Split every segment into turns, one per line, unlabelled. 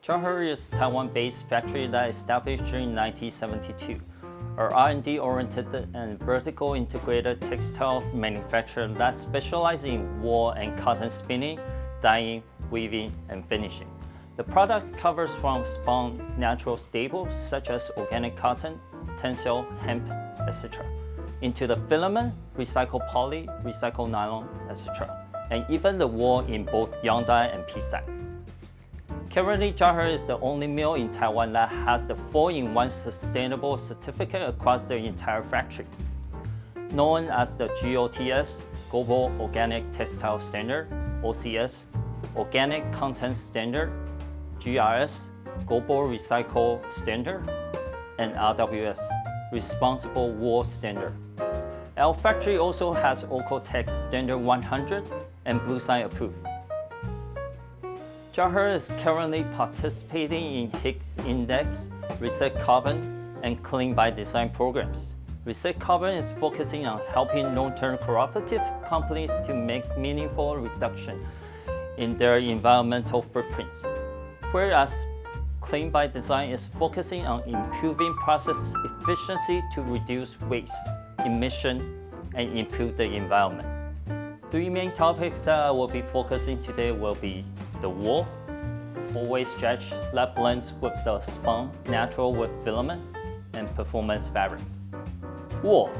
Chia Her is a Taiwan-based factory that established in 1972. Our R&D-oriented and vertical integrated textile manufacturer that specializes in wool and cotton spinning, dyeing, weaving, and finishing. The product covers from spun natural staples such as organic cotton, tencel, hemp, etc., into the filament, recycled poly, recycled nylon, etc., and even the wool in both young dye and piece dye. Currently, Chia Her is the only mill in Taiwan that has the 4-in-1 sustainable certificate across the entire factory. Known as the GOTS, Global Organic Textile Standard, OCS, Organic Content Standard, GRS, Global Recycle Standard, and RWS, Responsible Wool Standard. Our factory also has Oeko Text Standard 100 and Bluesign approved. Chia Her is currently participating in Higg's Index, Reset Carbon, and Clean by Design programs. Reset Carbon is focusing on helping long-term cooperative companies to make meaningful reduction in their environmental footprints, whereas Clean by Design is focusing on improving process efficiency to reduce waste, emission, and improve the environment. 3 main topics that I will be focusing today will be the wool, 4-way stretch that blends with the spun natural with filament, and performance fabrics. Wool.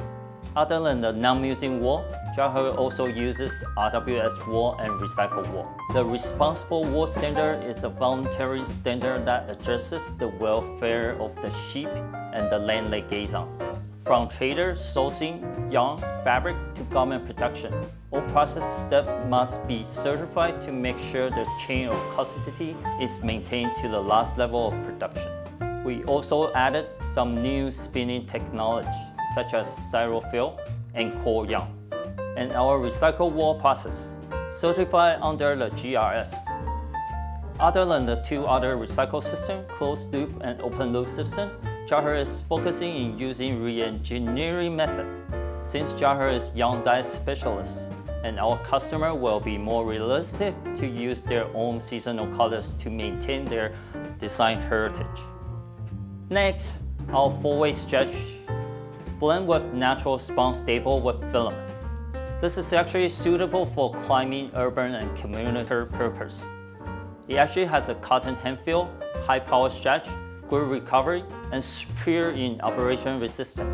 Other than the non-mulesing wool, Chia Her also uses RWS wool and recycled wool. The Responsible Wool Standard is a voluntary standard that addresses the welfare of the sheep and the land they gaze on. From trader sourcing yarn, fabric to garment production, all process steps must be certified to make sure the chain of custody is maintained to the last level of production. We also added some new spinning technology, such as Cyrofill and core yarn, and our recycled wool process, certified under the GRS. Other than the 2 other recycle systems, closed loop and open loop system, Chia Her is focusing in using re-engineering method. Since Chia Her is young dye specialist, and our customer will be more realistic to use their own seasonal colors to maintain their design heritage. Next, our 4-way stretch blend with natural spun staple with filament. This is actually suitable for climbing, urban, and community purpose. It actually has a cotton hem feel, high power stretch, good recovery, and superior in operation resistance.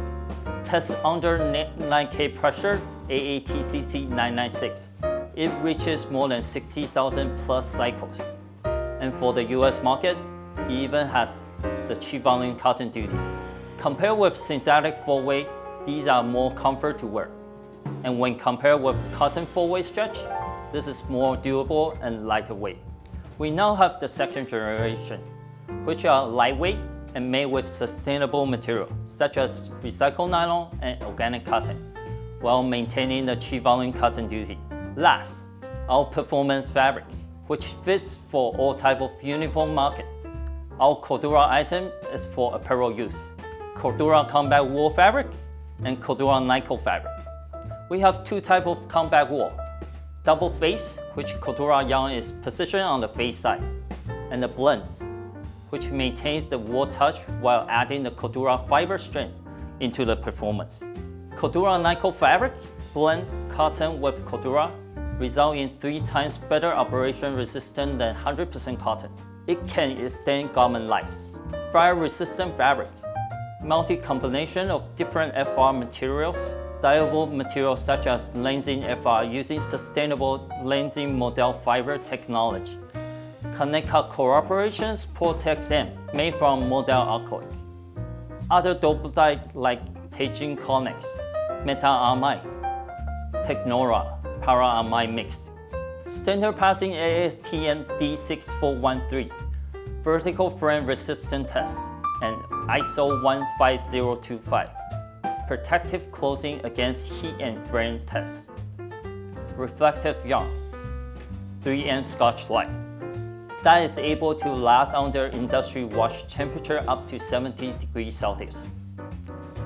Test under 9K pressure, AATCC 996. It reaches more than 60,000 plus cycles. And for the US market, it even has the cheap volume cotton duty. Compared with synthetic 4-way, these are more comfort to wear. And when compared with cotton 4-way stretch, this is more durable and lighter weight. We now have the 2nd generation, which are lightweight and made with sustainable material, such as recycled nylon and organic cotton, while maintaining the cheap volume cotton duty. Last, our performance fabric, which fits for all types of uniform market. Our Cordura item is for apparel use, CORDURA Combat Wool fabric and CORDURA NYCO fabric. We have 2 types of combat wool, double face, which Cordura yarn is positioned on the face side, and the blends, which maintains the wool touch while adding the Cordura fiber strength into the performance. CORDURA NYCO fabric blend cotton with Cordura, result in 3 times better operation resistance than 100% cotton. It can extend garment lives. Fire-resistant fabric, multi-combination of different FR materials, dyeable materials such as Lenzing FR using sustainable Lenzing model fiber technology. Kaneka Protex M made from Modacrylic. Other double dye like Teijin Connex, Meta-amide, Technora, Para-amide mixed. Standard passing ASTM D6413, vertical frame resistant test, and ISO 15025. Protective clothing against heat and frame test. Reflective yarn, 3M Scotch Light, that is able to last under industry wash temperature up to 70 degrees Celsius.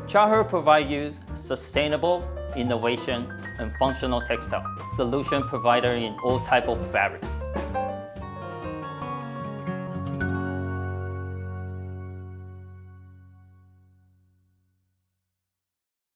Chia Her provides you sustainable, innovation, and functional textile solution provider in all types of fabrics.